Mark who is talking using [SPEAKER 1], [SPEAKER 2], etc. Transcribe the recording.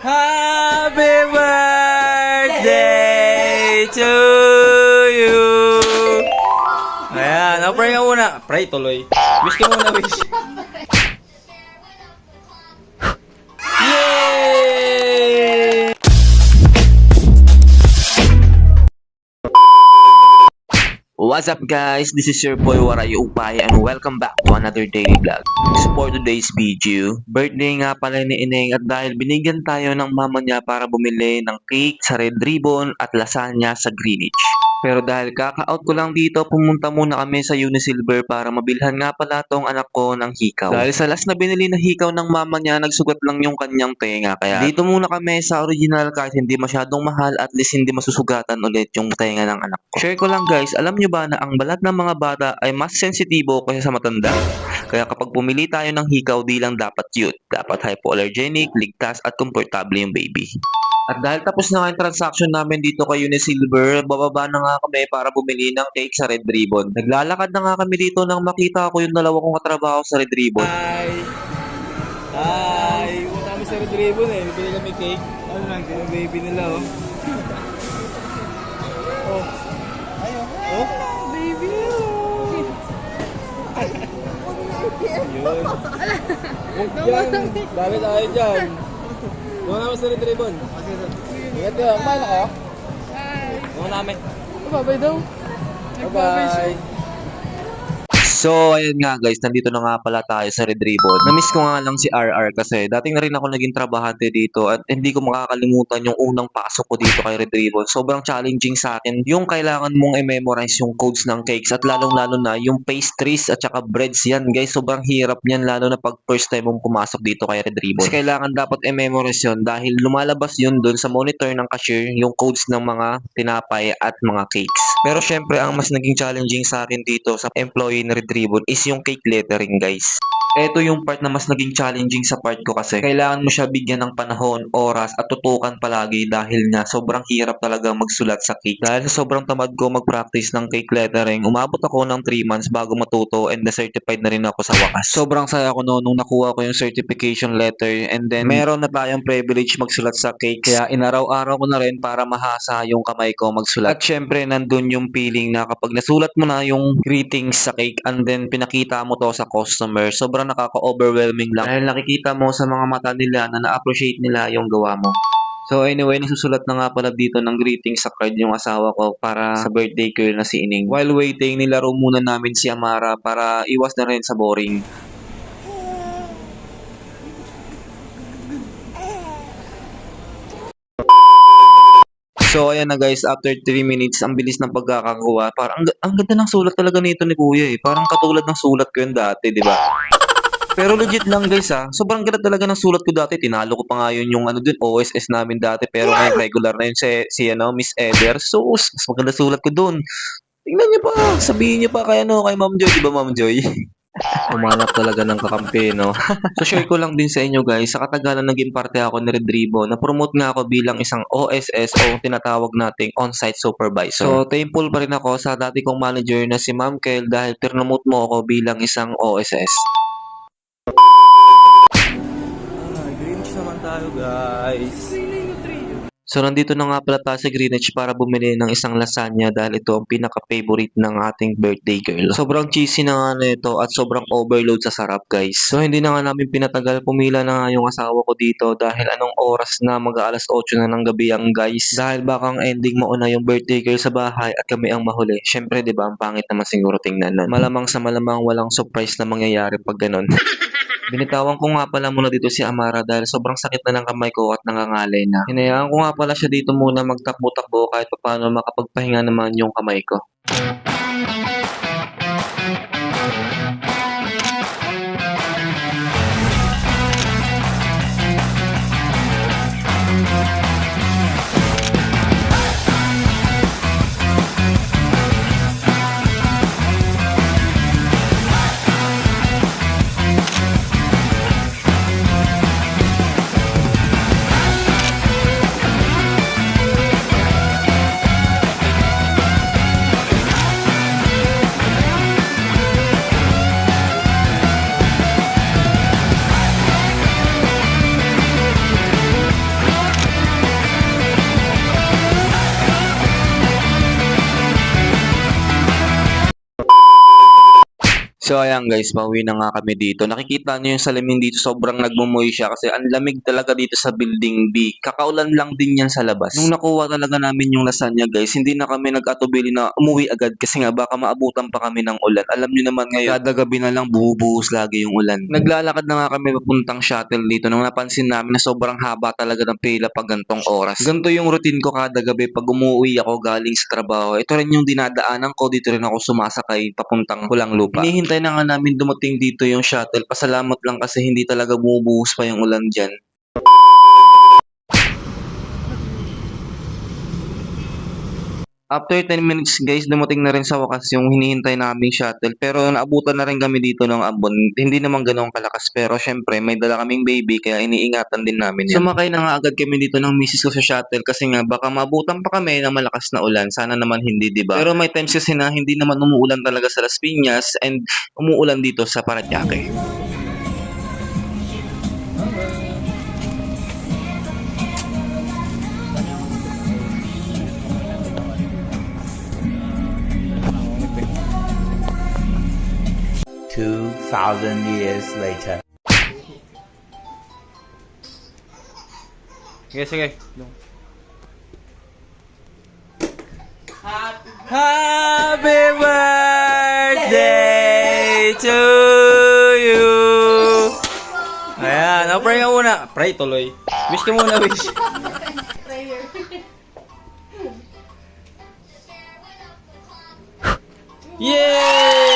[SPEAKER 1] Happy birthday to you. Ayan, pray ka muna. Pray tuloy. Wish ka muna, wish. Yay!
[SPEAKER 2] What's up guys, this is your boy Waray Upay and welcome back to another daily vlog. So for today's video, birthday nga pala ni Ineng at dahil binigyan tayo ng mama niya para bumili ng cake sa Red Ribbon at lasagna sa Greenwich. Pero dahil kaka-out ko lang dito, pumunta muna kami sa Unisilver para mabilhan nga pala tong anak ko ng hikaw. Dahil sa last na binili na hikaw ng mama niya, nagsugat lang yung kanyang tenga. Kaya dito muna kami sa original kahit hindi masyadong mahal, at least hindi masusugatan ulit yung tenga ng anak ko. Share ko lang guys, alam nyo ba na ang balat ng mga bata ay mas sensitibo kaysa sa matanda? Kaya kapag pumili tayo ng hikaw, di lang dapat cute. Dapat hypoallergenic, ligtas at komportable yung baby. At dahil tapos na nga yung transaction namin dito kay Unisilver, bababa na nga kami para bumili ng cake sa Red Ribbon. Naglalakad na nga kami dito nang makita ko yung dalawa kong katrabaho sa Red Ribbon.
[SPEAKER 1] Hi! Hi! Punta kami sa Red Ribbon eh. Bibili kami cake. Ano lang, yung baby nila oh. Oh. Oh? Baby! Yun. Huwag yan. Dami tayo dyan. Doon namin sa Red Ribbon. Ingat ka. Kumain ako?
[SPEAKER 3] Bye.
[SPEAKER 1] Doon namin.
[SPEAKER 3] Babay daw.
[SPEAKER 1] Bye-bye.
[SPEAKER 2] So, ayun nga guys, nandito na nga pala tayo sa Red Ribbon. Namiss ko nga lang si RR kasi dating na rin ako naging trabahante dito at hindi ko makakalimutan yung unang pasok ko dito kay Red Ribbon. Sobrang challenging sa akin yung kailangan mong i-memorize yung codes ng cakes at lalong-lalo na yung pastries at saka breads yan guys. Sobrang hirap niyan lalo na pag first time mong pumasok dito kay Red Ribbon. Kasi kailangan dapat i-memorize yun dahil lumalabas yun dun sa monitor ng cashier yung codes ng mga tinapay at mga cakes. Pero syempre ang mas naging challenging sa akin dito sa employee na Red Ribbon is yung cake lettering guys. Ito yung part na mas naging challenging sa part ko kasi kailangan mo siya bigyan ng panahon, oras at tutukan palagi dahil nga sobrang hirap talaga magsulat sa cake. Dahil sa sobrang tamad ko mag-practice ng cake lettering, umabot ako ng 3 months bago matuto and na-certified na rin ako sa wakas. Sobrang saya ko noon nung nakuha ko yung certification letter and then meron na tayong privilege magsulat sa cake. Kaya inaraw-araw ko na rin para mahasa yung kamay ko magsulat. At syempre nandun yung feeling na kapag nasulat mo na yung greetings sa cake and then pinakita mo to sa customer, sobrang nakaka-overwhelming lang dahil nakikita mo sa mga mata nila na na-appreciate nila yung gawa mo. So anyway, nasusulat na nga pala dito ng greetings sa card yung asawa ko para sa birthday girl na si Ining. While waiting, nilaro muna namin si Amara para iwas na rin sa boring. So ayan na guys, after 3 minutes, ang bilis ng pagkakakuha. Parang ang ganda ng sulat talaga nito ni Kuya eh. Parang katulad ng sulat ko yun dati, di ba? Pero legit lang guys sobrang ganda talaga ng sulat ko dati. Tinalo ko pa nga yun yung OSS namin dati. Pero ngayon regular na yun si Miss Eder. So, mas maganda sulat ko dun. Tingnan niyo pa, sabihin niyo pa kay Ma'am Joy. Di ba Ma'am Joy? Umanap talaga ng kakampi, no? So, share ko lang din sa inyo guys. Sa katagalan naging parte ako ni Red Ribbon. Na-promote nga ako bilang isang OSS o tinatawag nating on-site supervisor. So, thankful pa rin ako sa dati kong manager na si Ma'am Kel dahil promote mo ako bilang isang OSS.
[SPEAKER 1] Greenwich naman tayo guys.
[SPEAKER 2] So, nandito na nga pala tayo sa Greenwich para bumili ng isang lasagna dahil ito ang pinaka-favorite ng ating birthday girl. Sobrang cheesy na nga na ito at sobrang overload sa sarap guys. So, hindi na nga namin pinatagal. Pumila na nga yung asawa ko dito dahil anong oras na mag-aalas 8 na ng gabi ang guys. Dahil baka ang ending mauna yung birthday girl sa bahay at kami ang mahuli. Syempre, di ba, ang pangit naman siguro tingnan nun. Malamang sa malamang walang surprise na mangyayari pag ganun. Binitawan ko nga pala muna dito si Amara dahil sobrang sakit na ng kamay ko at nangangalay na. Hinayaan ko nga pala siya dito muna magtakbo-takbo kahit paano makapagpahinga naman yung kamay ko. So ayan guys, pauwi na nga kami dito. Nakikita niyo yung salamin dito, sobrang nagmumoy siya kasi ang lamig talaga dito sa building B. Kakaulan lang din yan sa labas. Nung nakuha talaga namin yung lasagna guys, hindi na kami nag-atubili na umuwi agad kasi nga baka maabutan pa kami ng ulan. Alam niyo naman ngayon, kada gabi na lang bumubuhos lagi yung ulan. Naglalakad na nga kami papuntang shuttle dito nung napansin namin na sobrang haba talaga ng pila pag gantong oras. Ganito yung routine ko kada gabi pag umuwi ako galing sa trabaho. Ito rin yung dinadaanan ko, dito rin ako sumasakay papuntang Pulang Lupa. Hinihintay na nga namin dumating dito yung shuttle. Pasalamat lang kasi hindi talaga bumubuhos pa yung ulan dyan. After 10 minutes guys, dumating na rin sa wakas yung hinihintay naming shuttle. Pero naabutan na rin kami dito ng ambon. Hindi naman ganoong kalakas. Pero syempre, may dala kaming baby kaya iniingatan din namin yan. Sumakay na nga agad kami dito ng misis ko sa shuttle kasi nga baka maabutan pa kami ng malakas na ulan. Sana naman hindi, diba? Pero may times kasi na hindi naman umuulan talaga sa Las Piñas and umuulan dito sa Parañaque.
[SPEAKER 4] Years later.
[SPEAKER 1] Sige, sige. Happy birthday to you. Ayan, pray ka muna. Pray tuloy. Wish ka muna, wish. Yay!